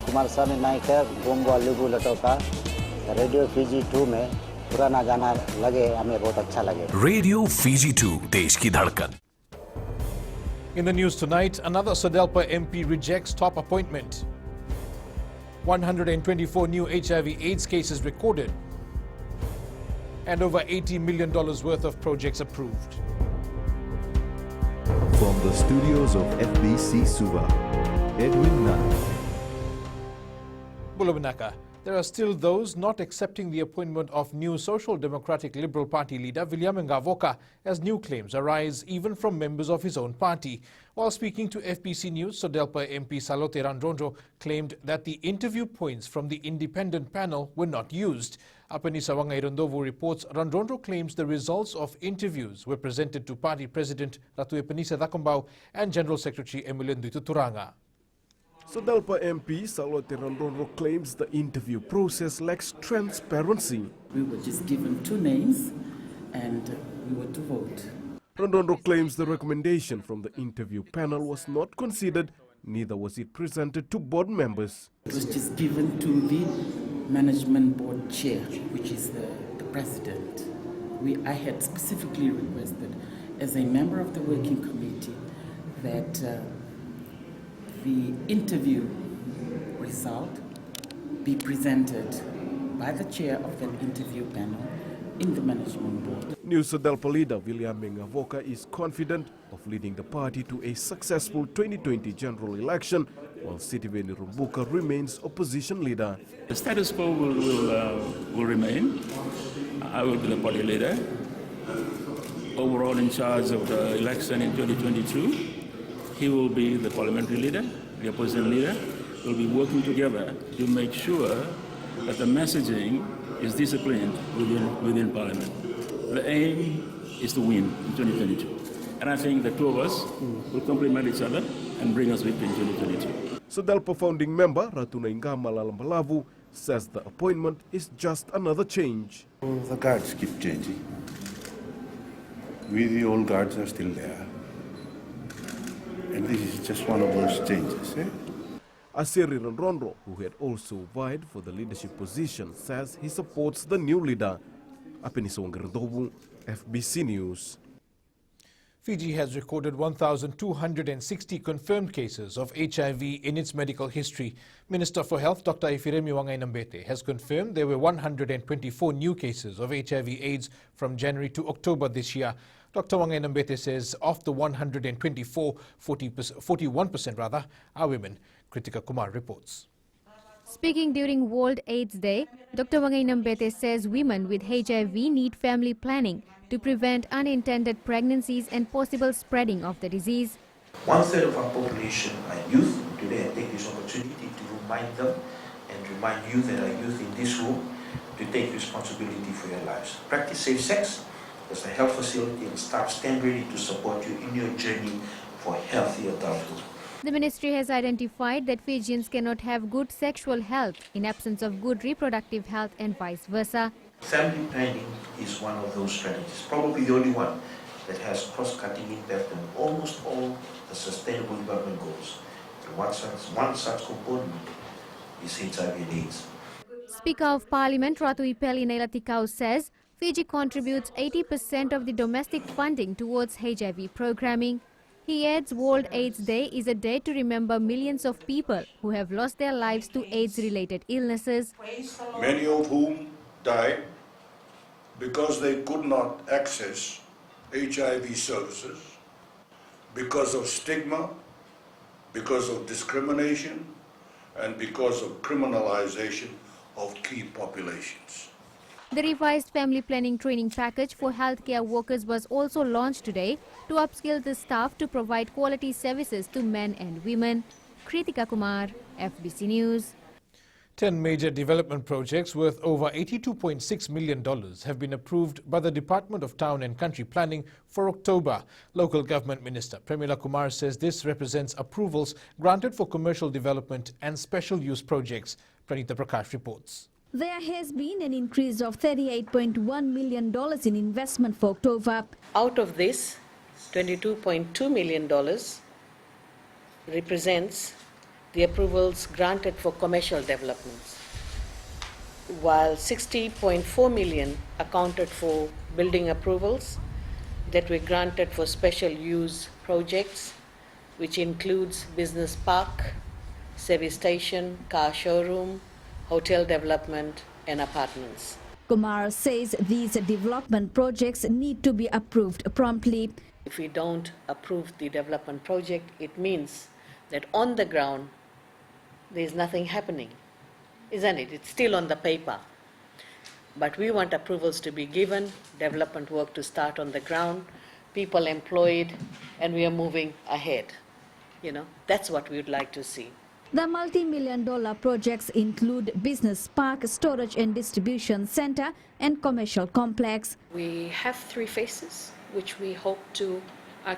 कुमार साहब नायक Gongo अलुगु लटोका radio Fiji 2 में पुराना गाना लगे हमें बहुत अच्छा लगे. रेडियो फीजी 2 देश की धड़कन. In the news tonight, another Sadelpa MP rejects top appointment. 124 new HIV/AIDS cases recorded, and over $80 million worth of projects approved. From the studios of FBC Suva, Edwin Nana. Bulabinaka. There are still those not accepting the appointment of new Social Democratic Liberal Party leader William Ngavoka, as new claims arise even from members of his own party. While speaking to FBC News, Sodelpa MP Salote Randrondo claimed that the interview points from the independent panel were not used. Apanisa Wangairondovu reports Randrondo claims the results of interviews were presented to party president Ratu Epanisa Dakumbau and General Secretary Emulendu Turanga. Sodelpa MP Salote Randrondo claims the interview process lacks transparency. We were just given 2 names and we were to vote. Randrondo claims the recommendation from the interview panel was not considered, neither was it presented to board members. It was just given to the management board chair, which is the president. I had specifically requested, as a member of the working committee, that the interview result be presented by the chair of that interview panel in the management board. New Sodelpa leader William Ngavoka is confident of leading the party to a successful 2020 general election, while Sitiveni Rumbuka remains opposition leader. The status quo will remain. I will be the party leader, overall in charge of the election in 2022. He will be the parliamentary leader, the opposition leader. We'll be working together to make sure that the messaging is disciplined within Parliament. The aim is to win in 2022. And I think the two of us will complement each other and bring us victory in 2022. Sodelpa founding member Ratuna Ingama Lalambalavu says the appointment is just another change. The guards keep changing. We, the old guards, are still there. And this is just one of those changes. Asiri Randrondo, who had also vied for the leadership position, says he supports the new leader. Apenisongerendobu, FBC News. Fiji has recorded 1,260 confirmed cases of HIV in its medical history. Minister for Health Dr. Ifiremi Wangainambete has confirmed there were 124 new cases of HIV/AIDS from January to October this year. Dr. Wangainambete says of the 124, 41% are women. Kritika Kumar reports. Speaking during World AIDS Day, Dr. Wangainambete says women with HIV need family planning to prevent unintended pregnancies and possible spreading of the disease. 1/3 of our population are youth. Today I take this opportunity to remind them and remind you that are youth in this room to take responsibility for your lives. Practice safe sex. There's a health facility and staff stand ready to support you in your journey for healthy adulthood. The ministry has identified that Fijians cannot have good sexual health in absence of good reproductive health and vice versa. Family planning is one of those strategies, probably the only one that has cross-cutting impact on almost all the sustainable development goals. And one such component is HIV and AIDS. Speaker of Parliament Ratu Ipeli Nailatikau says Fiji contributes 80% of the domestic funding towards HIV programming. He adds World AIDS Day is a day to remember millions of people who have lost their lives to AIDS-related illnesses. Many of whom died because they could not access HIV services, because of stigma, because of discrimination, and because of criminalization of key populations. The revised family planning training package for healthcare workers was also launched today to upskill the staff to provide quality services to men and women. Kritika Kumar, FBC News. 10 major development projects worth over $82.6 million have been approved by the Department of Town and Country Planning for October. Local Government Minister Premila Kumar says this represents approvals granted for commercial development and special use projects. Pranita Prakash reports. There has been an increase of $38.1 million in investment for October. Out of this, $22.2 million represents the approvals granted for commercial developments, while 60.4 million accounted for building approvals that were granted for special use projects, which includes business park, service station, car showroom, hotel development, and apartments. Kumar says these development projects need to be approved promptly. If we don't approve the development project, it means that on the ground, there's nothing happening, isn't it? It's still on the paper. But we want approvals to be given, development work to start on the ground, people employed, and we are moving ahead. You know, that's what we would like to see. The multi-million-dollar projects include business park, storage and distribution center, and commercial complex. We have 3 phases, which we hope to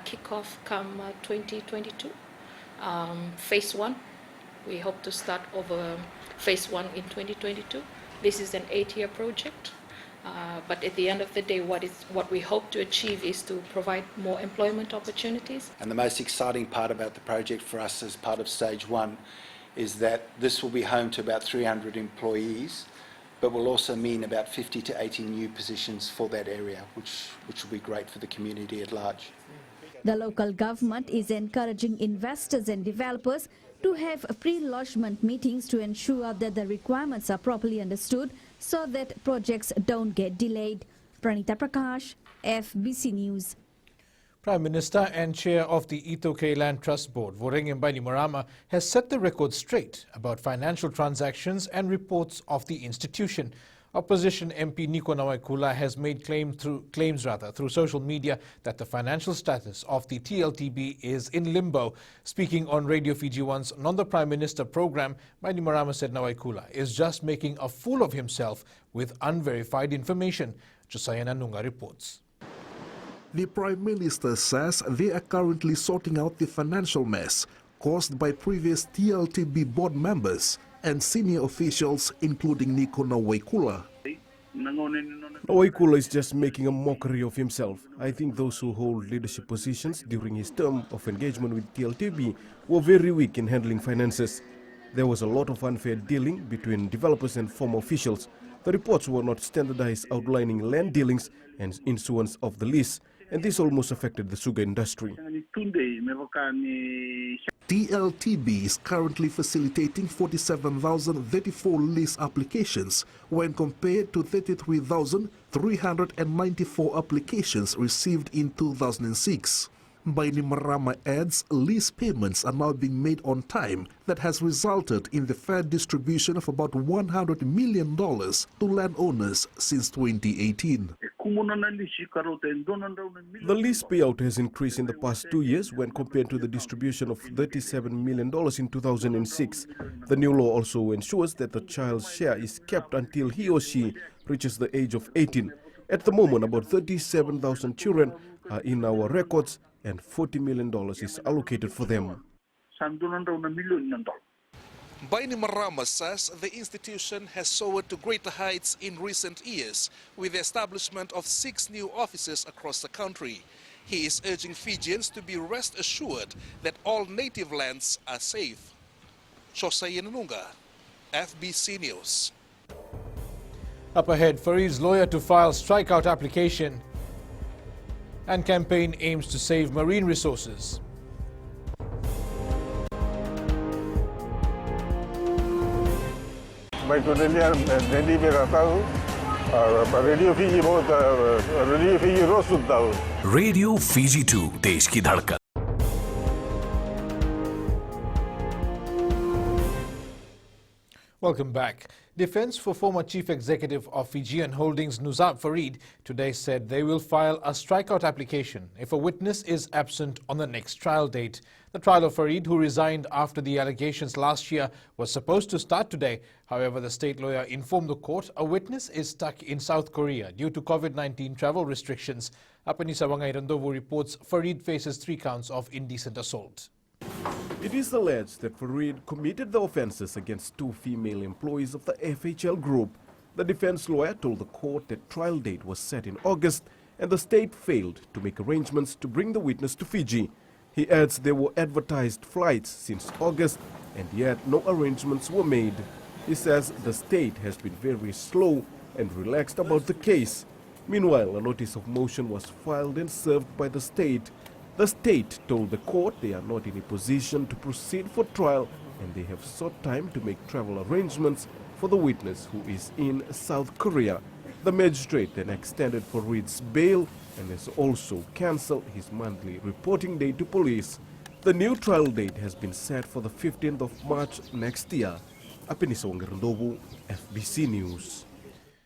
kick off come 2022. Phase 1, we hope to start over phase 1 in 2022. This is an 8-year project, but at the end of the day, what we hope to achieve is to provide more employment opportunities. And the most exciting part about the project for us as part of stage 1 is that this will be home to about 300 employees, but will also mean about 50 to 80 new positions for that area, which will be great for the community at large. The local government is encouraging investors and developers to have pre-lodgement meetings to ensure that the requirements are properly understood so that projects don't get delayed. Pranita Prakash, FBC News. Prime Minister and Chair of the Itoke Land Trust Board, Voreng Bainimarama, has set the record straight about financial transactions and reports of the institution. Opposition MP Nico Nawaikula has made claims through social media that the financial status of the TLTB is in limbo. Speaking on Radio Fiji One's Non the Prime Minister program, Bainimarama said Nawaikula is just making a fool of himself with unverified information. Josiah Nanunga reports. The Prime Minister says they are currently sorting out the financial mess caused by previous TLTB board members and senior officials, including Nico Nawaikula. Nawaikula is just making a mockery of himself. I think those who hold leadership positions during his term of engagement with TLTB were very weak in handling finances. There was a lot of unfair dealing between developers and former officials. The reports were not standardized, outlining land dealings and issuance of the lease, and this almost affected the sugar industry. TLTB is currently facilitating 47,034 lease applications when compared to 33,394 applications received in 2006. Bainimarama adds lease payments are now being made on time. That has resulted in the fair distribution of about $100 million to landowners since 2018. The lease payout has increased in the past 2 years when compared to the distribution of $37 million in 2006. The new law also ensures that the child's share is kept until he or she reaches the age of 18. At the moment, about 37,000 children are in our records and $40 million is allocated for them. Bainimarama says the institution has soared to greater heights in recent years with the establishment of 6 new offices across the country. He is urging Fijians to be rest assured that all native lands are safe. Josiah Nanunga, FBC News. Up ahead, Farid's lawyer to file strikeout application, and campaign aims to save marine resources. Baik tu dia jadi mereka tahu Radio Fiji बहुत Radio Fiji रोज सुनता हूँ. Radio Fiji 2 देश की धड़कन. Welcome back. Defense for former Chief Executive of Fijian Holdings Nuzab Farid today said they will file a strikeout application if a witness is absent on the next trial date. The trial of Farid, who resigned after the allegations last year, was supposed to start today. However, the state lawyer informed the court a witness is stuck in South Korea due to COVID-19 travel restrictions. Apani Sawangai Randovu reports Farid faces 3 counts of indecent assault. It is alleged that Farid committed the offences against 2 female employees of the FHL group. The defense lawyer told the court that trial date was set in August and the state failed to make arrangements to bring the witness to Fiji. He adds there were advertised flights since August and yet no arrangements were made. He says the state has been very slow and relaxed about the case. Meanwhile, a notice of motion was filed and served by the state. The state told the court they are not in a position to proceed for trial and they have sought time to make travel arrangements for the witness who is in South Korea. The magistrate then extended for Reed's bail and has also cancelled his monthly reporting date to police. The new trial date has been set for the 15th of March next year. Apeniso Ngerondobu, FBC News.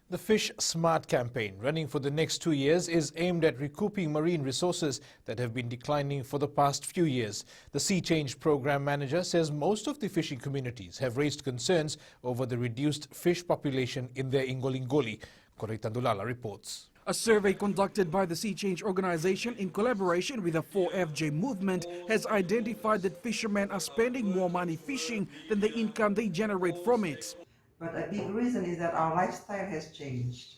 The Fish Smart campaign, running for the next 2 years, is aimed at recouping marine resources that have been declining for the past few years. The Sea Change program manager says most of the fishing communities have raised concerns over the reduced fish population in their Ingolingoli. Koritandulala reports. A survey conducted by the Sea Change organization in collaboration with the 4FJ movement has identified that fishermen are spending more money fishing than the income they generate from it. But a big reason is that our lifestyle has changed.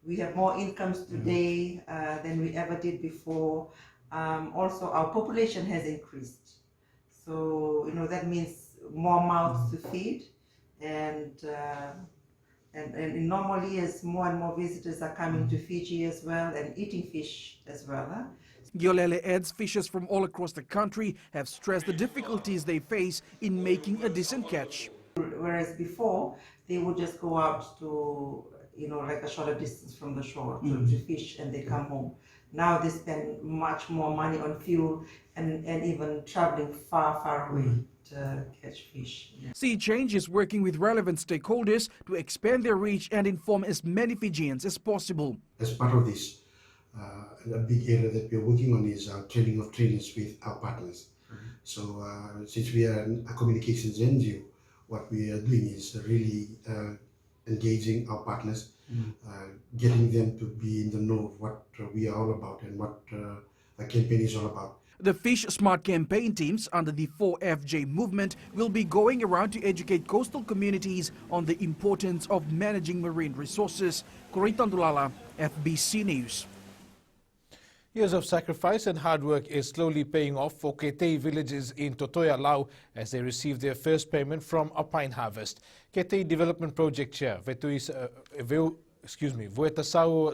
We have more incomes today than we ever did before. Also, our population has increased. So, that means more mouths to feed. And in normal years, more and more visitors are coming to Fiji as well and eating fish as well. Giolele adds fishers from all across the country have stressed the difficulties they face in making a decent catch. Whereas before, they would just go out to, like a shorter distance from the shore to fish and they come home. Now they spend much more money on fuel and even traveling far away to catch fish. Sea Change is working with relevant stakeholders to expand their reach and inform as many Fijians as possible. As part of this, a big area that we're working on is training of trainers with our partners. So since we are a communications NGO, what we are doing is really engaging our partners, getting them to be in the know of what we are all about and what the campaign is all about. The Fish Smart campaign teams under the 4FJ movement will be going around to educate coastal communities on the importance of managing marine resources. Koritandulala, FBC News. Years of sacrifice and hard work is slowly paying off for Ketei villages in Totoya, Lau, as they receive their first payment from a pine harvest. Ketei Development Project Chair Vuetasau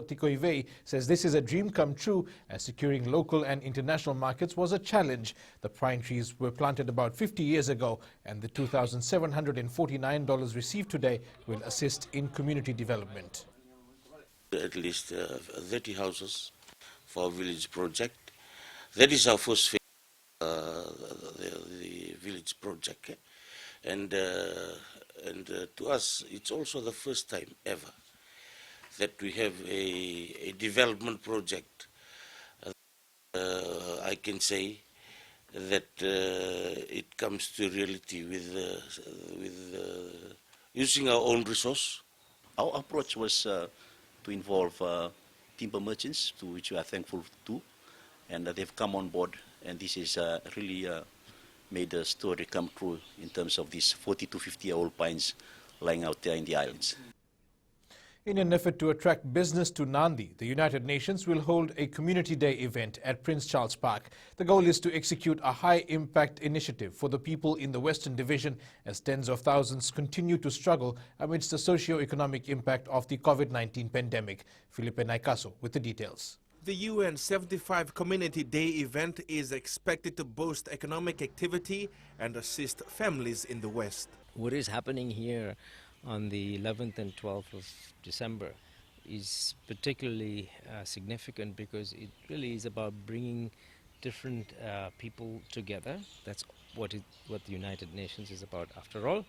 Tikoivei says this is a dream come true, as securing local and international markets was a challenge. The pine trees were planted about 50 years ago, and the $2,749 received today will assist in community development. At least 30 houses for our village project. That is our first phase, the village project. And to us, it's also the first time ever that we have a development project. I can say that it comes to reality with using our own resource. Our approach was to involve timber merchants, to which we are thankful to, and they've come on board, and this is really made the story come true in terms of these 40 to 50-year-old pines lying out there in the islands. In an effort to attract business to Nandi, the United Nations will hold a Community Day event at Prince Charles Park. The goal is to execute a high-impact initiative for the people in the Western Division, as tens of thousands continue to struggle amidst the socio-economic impact of the COVID-19 pandemic. Felipe Naikaso with the details. The UN 75 Community Day event is expected to boost economic activity and assist families in the West. What is happening here on the 11th and 12th of December is particularly significant, because it really is about bringing different people together. That's what the United Nations is about, after all.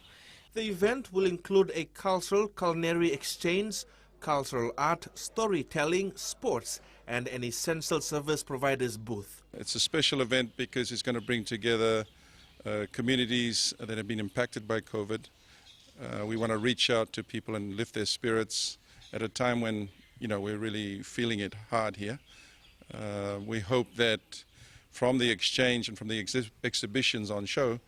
The event will include a cultural culinary exchange, cultural art, storytelling, sports, and an essential service providers booth. It's a special event because it's going to bring together communities that have been impacted by COVID. We want to reach out to people and lift their spirits at a time when, we're really feeling it hard here. We hope that from the exchange and from the exhibitions on show,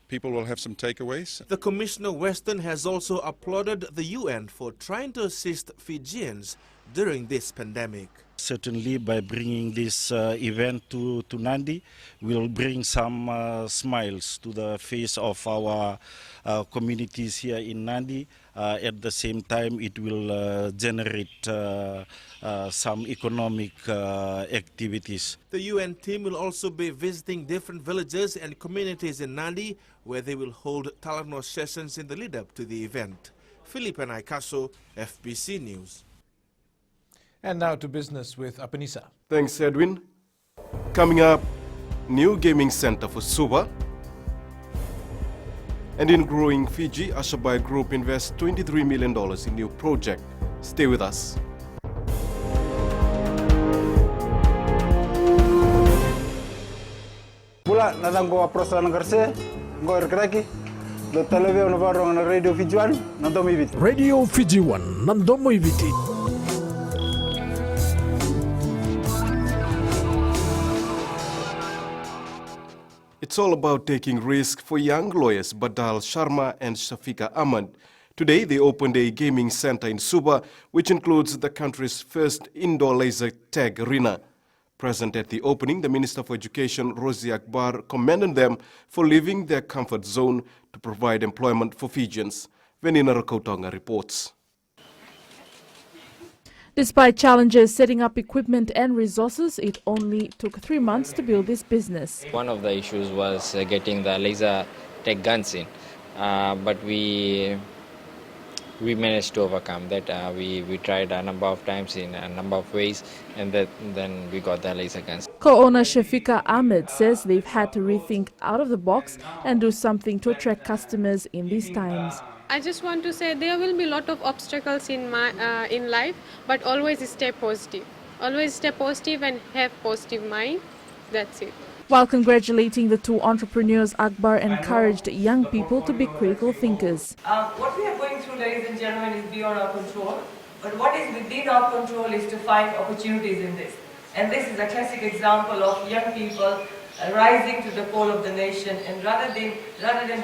people will have some takeaways. The Commissioner Western has also applauded the UN for trying to assist Fijians during this pandemic. Certainly, by bringing this event to Nandi, we'll bring some smiles to the face of our communities here in Nandi. At the same time, it will generate some economic activities. The UN team will also be visiting different villages and communities in Nandi, where they will hold Talano sessions in the lead-up to the event. Philip and Ikaso, FBC News. And now to business with Apanisa. Thanks, Edwin. Coming up, new gaming center for Suba. And in growing Fiji, Ashabai Group invests $23 million in new project. Stay with us. Pula natang ko aproslan karse, ko erkraki. Do televizyon na barong na Radio Fiji 1 nandomo ibiti. Radio Fiji 1 nandomo ibiti. It's all about taking risks for young lawyers Badal Sharma and Shafika Ahmad. Today, they opened a gaming center in Suba, which includes the country's first indoor laser tag arena. Present at the opening, the Minister for Education, Rosie Akbar, commended them for leaving their comfort zone to provide employment for Fijians. Venina Rakautonga reports. Despite challenges setting up equipment and resources, it only took 3 months to build this business. One of the issues was getting the laser tech guns in, but we managed to overcome that. We tried a number of times in a number of ways, and then we got the laser guns. Co-owner Shafika Ahmed says they've had to rethink out of the box and do something to attract customers in these times. I just want to say there will be a lot of obstacles in life, but always stay positive. Always stay positive and have positive mind. That's it. While congratulating the two entrepreneurs, Akbar encouraged young people to be critical thinkers. What we are going through, ladies and gentlemen, is beyond our control. But what is within our control is to find opportunities in this. And this is a classic example of young people rising to the call of the nation, and rather than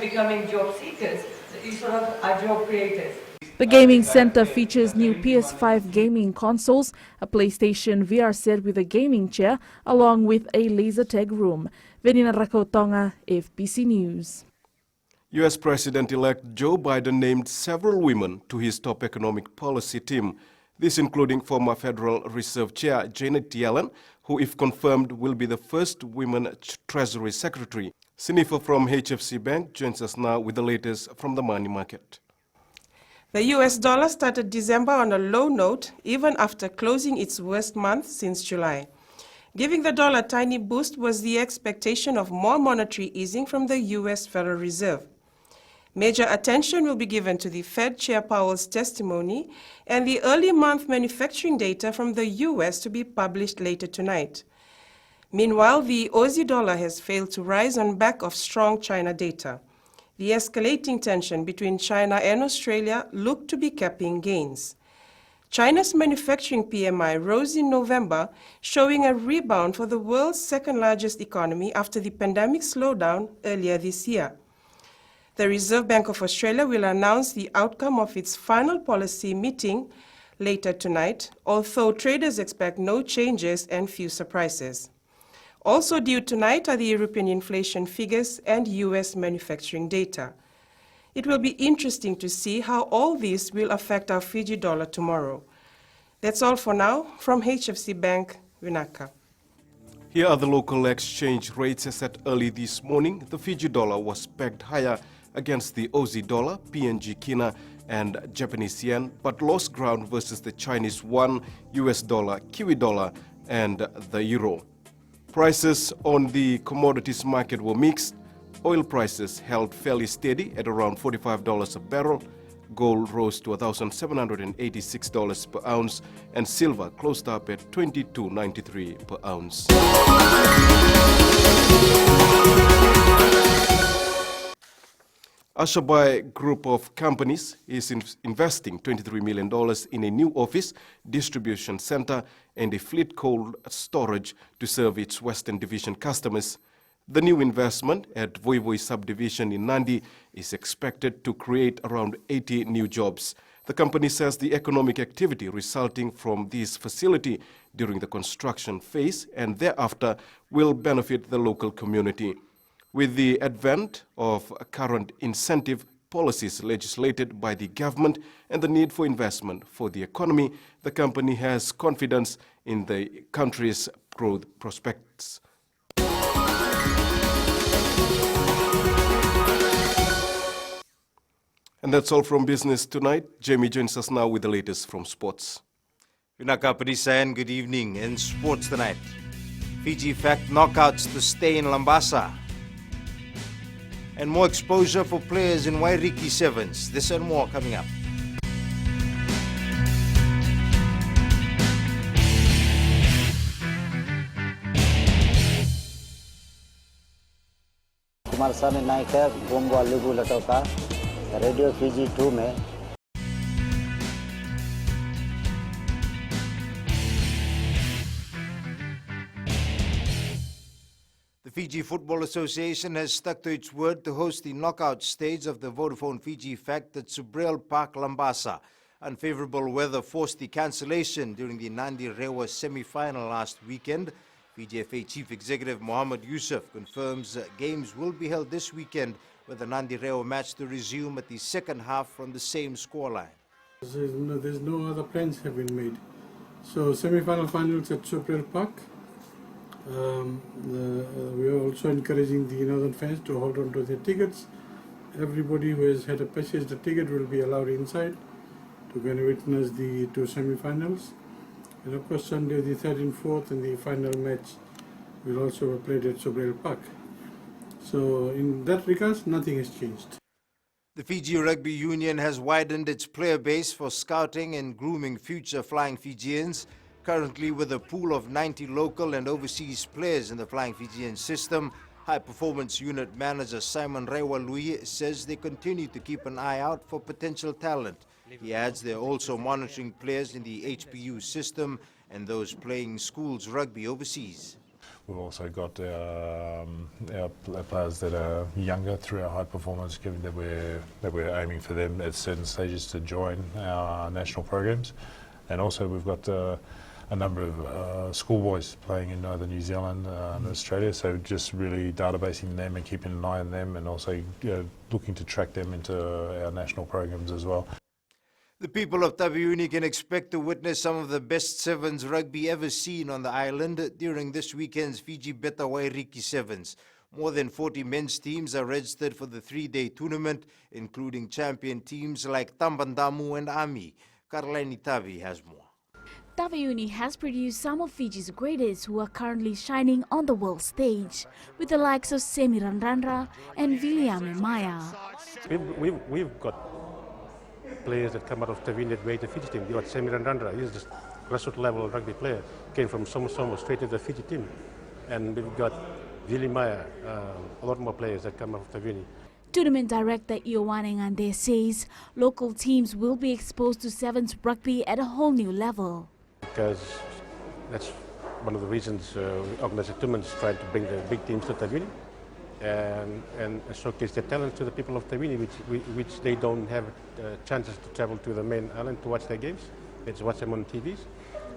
becoming job seekers, you sort of are job creators. The gaming center features new PS5 gaming consoles, a PlayStation VR set with a gaming chair, along with a laser tag room. Venina Rakautonga, FBC News. U.S. President-elect Joe Biden named several women to his top economic policy team. This including former Federal Reserve Chair Janet Yellen, who, if confirmed, will be the first women Treasury Secretary. Sinifa from HFC Bank joins us now with the latest from the money market. The US dollar started December on a low note, even after closing its worst month since July. Giving the dollar a tiny boost was the expectation of more monetary easing from the US Federal Reserve. Major attention will be given to the Fed Chair Powell's testimony and the early month manufacturing data from the US to be published later tonight. Meanwhile, the Aussie dollar has failed to rise on back of strong China data. The escalating tension between China and Australia looked to be capping gains. China's manufacturing PMI rose in November, showing a rebound for the world's second-largest economy after the pandemic slowdown earlier this year. The Reserve Bank of Australia will announce the outcome of its final policy meeting later tonight, although traders expect no changes and few surprises. Also due tonight are the European inflation figures and US manufacturing data. It will be interesting to see how all this will affect our Fiji dollar tomorrow. That's all for now. From HFC Bank, Vinaka. Here are the local exchange rates as at early this morning. The Fiji dollar was pegged higher against the Aussie dollar, PNG Kina and Japanese yen, but lost ground versus the Chinese yuan, US dollar, Kiwi dollar and the euro. Prices on the commodities market were mixed. Oil prices held fairly steady at around $45 a barrel. Gold rose to $1,786 per ounce, and silver closed up at $22.93 per ounce. Ashabai Group of Companies is investing $23 million in a new office, distribution center, and a fleet cold storage to serve its Western Division customers. The new investment at Voi Voi subdivision in Nandi is expected to create around 80 new jobs. The company says the economic activity resulting from this facility during the construction phase and thereafter will benefit the local community. With the advent of current incentive policies legislated by the government and the need for investment for the economy, the company has confidence in the country's growth prospects. And that's all from business tonight. Jamie joins us now with the latest from sports. Vinaka Padisayan, good evening. In sports tonight, Fiji Fact knockouts to stay in Lambasa. And more exposure for players in Wairiki Sevens. This and more coming up. हमारे सामने नायक है bongo लिबू लटो का radio Fiji 2 में The Fiji Football Association has stuck to its word to host the knockout stage of the Vodafone Fiji Fact at Subrel Park, Lambasa. Unfavorable weather forced the cancellation during the Nandi Rewa semi-final last weekend. PGFA Chief Executive Mohammed Yusuf confirms games will be held this weekend with the Nandi Rewa match to resume at the second half from the same scoreline. There's no other plans have been made. So semi-final finals at Subrel Park. We are also encouraging the northern fans to hold on to their tickets. Everybody who has had a purchased a ticket will be allowed inside to go and witness the two semi-finals. And of course Sunday the 3rd and 4th and the final match will also be played at Subrel Park. So in that regards, nothing has changed. The Fiji Rugby Union has widened its player base for scouting and grooming future flying Fijians. Currently with a pool of 90 local and overseas players in the Flying Fijian system, High Performance Unit Manager Simon Rewa Lui says they continue to keep an eye out for potential talent. He adds they're also monitoring players in the HPU system and those playing schools rugby overseas. We've also got our players that are younger through our high performance, given that we're aiming for them at certain stages to join our national programs. And also we've got a number of schoolboys playing in either New Zealand and Australia, so just really databasing them and keeping an eye on them, and also looking to track them into our national programs as well. The people of Taveuni can expect to witness some of the best sevens rugby ever seen on the island during this weekend's Fiji Beta Wairiki Sevens. More than 40 men's teams are registered for the 3-day tournament, including champion teams like Tambandamu and Ami. Karlaini Tavi has more. Taveuni has produced some of Fiji's greatest who are currently shining on the world stage, with the likes of Semi Randrandra and William Maya. We've got players that come out of Taveuni that made the Fiji team. You got Semi Randrandra, he's just grassroots level rugby player, came from Somo straight to the Fiji team. And we've got William Maya, a lot more players that come out of Taveuni. Tournament director Iowane Ngande says local teams will be exposed to sevens rugby at a whole new level. Because that's one of the reasons we organize the tournaments, trying to bring the big teams to Taveuni and showcase their talents to the people of Taveuni, which they don't have chances to travel to the main island to watch their games. It's watch them on TVs.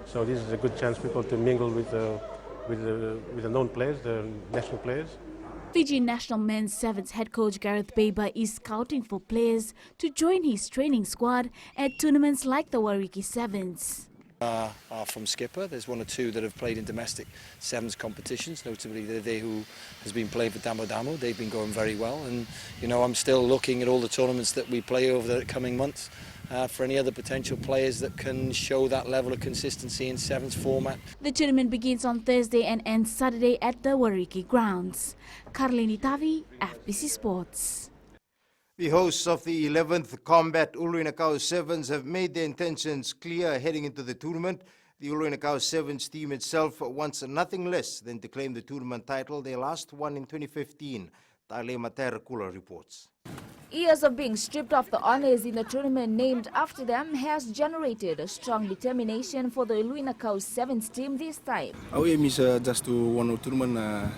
So this is a good chance for people to mingle with the known players, the national players. Fiji national men's sevens head coach Gareth Baber is scouting for players to join his training squad at tournaments like the Wairiki Sevens. Are from Skipper. There's one or two that have played in domestic sevens competitions, notably they who has been playing for Damo Damo. They've been going very well, and you know, I'm still looking at all the tournaments that we play over the coming months for any other potential players that can show that level of consistency in sevens format. The tournament begins on Thursday and ends Saturday at the Wairiki grounds. Karlini Tavi, FBC Sports. The hosts of the 11th Combat Uluinakau Sevens have made their intentions clear heading into the tournament. The Uluinakau Sevens team itself wants nothing less than to claim the tournament title they last won in 2015. Tale Materakula reports. Years of being stripped of the honors in the tournament named after them has generated a strong determination for the Uluinakau Sevens team this time. Our aim is just to win a tournament.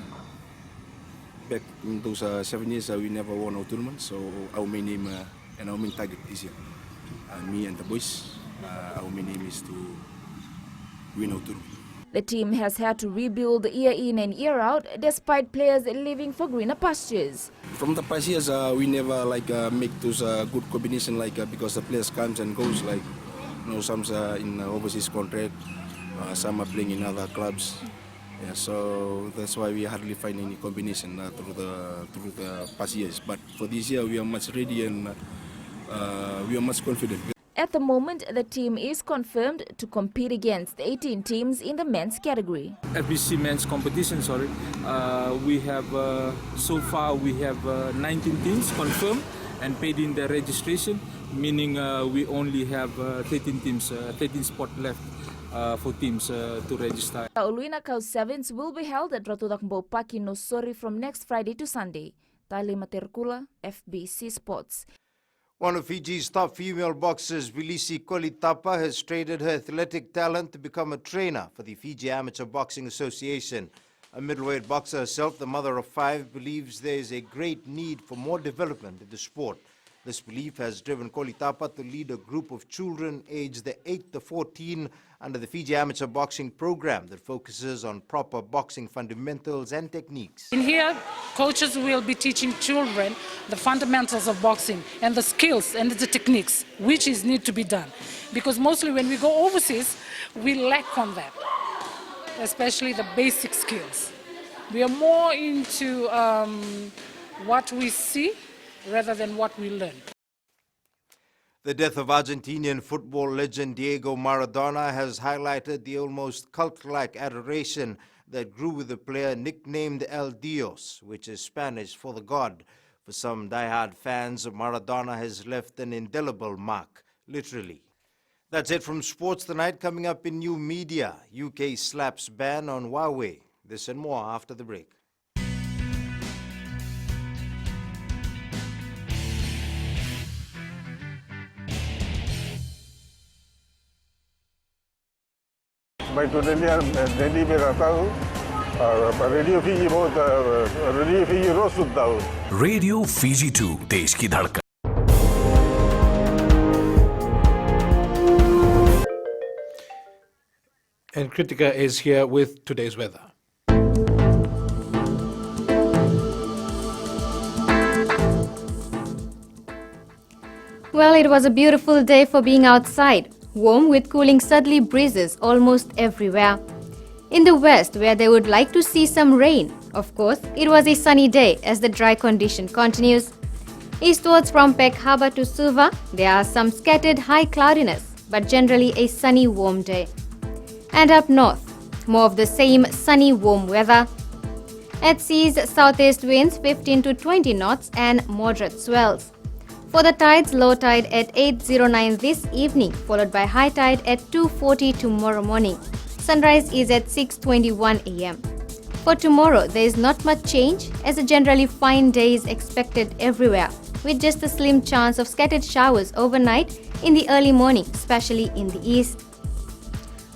Back in those 7 years, we never won a tournament, so our main aim and our main target is here. me and the boys, our main aim is to win out. The team has had to rebuild year in and year out despite players leaving for greener pastures. From the past years, we never make those good combination because the players comes and goes some are in overseas contract, some are playing in other clubs. Yeah, so that's why we hardly find any combination through the past years. But for this year, we are much ready and we are much confident. At the moment, the team is confirmed to compete against 18 teams in the men's category. FBC men's competition, we have so far we have 19 teams confirmed and paid in their registration, meaning we only have 13 teams, 13 spots left for teams to register. The Uluina Cow Sevens will be held at Ratudakbo Park in Nosori from next Friday to Sunday. Tali Materkula, FBC Sports. One of Fiji's top female boxers, Wilisi Kolitapa, has traded her athletic talent to become a trainer for the Fiji Amateur Boxing Association. A middleweight boxer herself, the mother of 5, believes there is a great need for more development in the sport. This belief has driven Kolitapa to lead a group of children aged 8 to 14 under the Fiji Amateur Boxing Program that focuses on proper boxing fundamentals and techniques. In here, coaches will be teaching children the fundamentals of boxing and the skills and the techniques which need to be done. Because mostly when we go overseas, we lack on that, especially the basic skills. We are more into what we see rather than what we learn. The death of Argentinian football legend Diego Maradona has highlighted the almost cult-like adoration that grew with the player nicknamed El Dios, which is Spanish for the God. For some die-hard fans, Maradona has left an indelible mark, literally. That's it from sports tonight. Coming up in new media, UK slaps ban on Huawei. This and more after the break. Baik tu dia jadi mereka tahu radio Fiji बहुत radio Fiji रोज सुनता हूँ radio Fiji 2 देश की धड़कन. And Kritika is here with today's weather. Well, it was a beautiful day for being outside, warm with cooling southerly breezes almost everywhere. In the west, where they would like to see some rain, of course, it was a sunny day as the dry condition continues. Eastwards from Peck Harbour to Suva, there are some scattered high cloudiness, but generally a sunny warm day. And up north, more of the same sunny warm weather. At seas, southeast winds 15 to 20 knots and moderate swells. For the tides, low tide at 8:09 this evening, followed by high tide at 2:40 tomorrow morning. Sunrise is at 6:21 a.m. For tomorrow, there is not much change as a generally fine day is expected everywhere, with just a slim chance of scattered showers overnight in the early morning, especially in the east.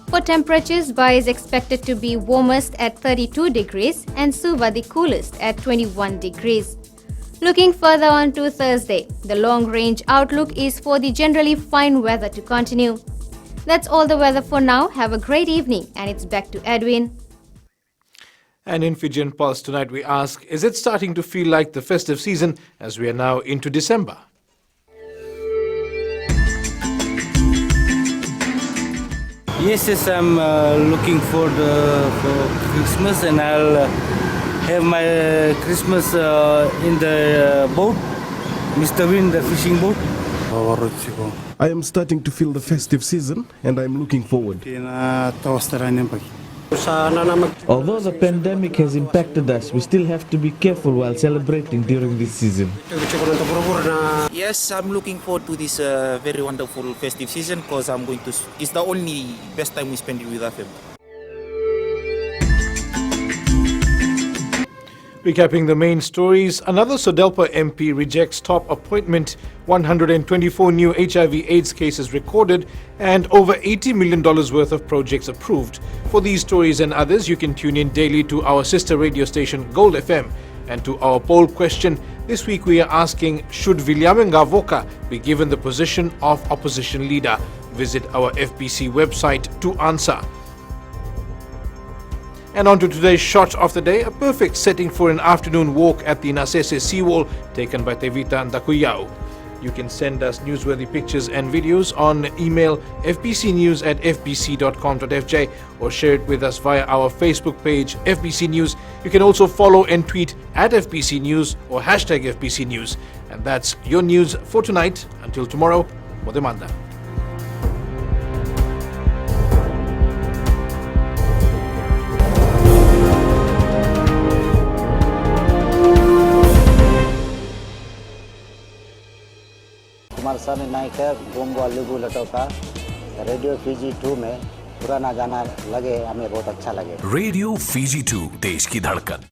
For temperatures, Bai is expected to be warmest at 32 degrees and Suva the coolest at 21 degrees. Looking further on to Thursday, the long-range outlook is for the generally fine weather to continue. That's all the weather for now. Have a great evening, and it's back to Edwin. And in Fijian Pulse tonight we ask, is it starting to feel like the festive season as we are now into December? Yes, I'm looking for Christmas, and I'll have my Christmas in the boat, Mr. Win, the fishing boat. I am starting to feel the festive season and I'm looking forward. Although the pandemic has impacted us, we still have to be careful while celebrating during this season. Yes, I'm looking forward to this very wonderful festive season because it's the only best time we spend it with our family. Recapping the main stories, another Sodelpa MP rejects top appointment, 124 new HIV/AIDS cases recorded, and over $80 million worth of projects approved. For these stories and others, you can tune in daily to our sister radio station Gold FM. And to our poll question, this week we are asking, should Viliamenga Voka be given the position of opposition leader? Visit our FBC website to answer. And on to today's shot of the day, a perfect setting for an afternoon walk at the Nasese seawall taken by Tevita Ndakuyao. You can send us newsworthy pictures and videos on email fbcnews@fbc.com.fj or share it with us via our Facebook page FBC News. You can also follow and tweet @FBC News or #FBC News. And that's your news for tonight. Until tomorrow, Modemanda. Kumar साहब नायक है गोमवा लेबू लटोका radio Fiji 2 में पुराना गाना लगे हमें बहुत अच्छा लगे। रेडियो फीजी 2 देश की धड़कन।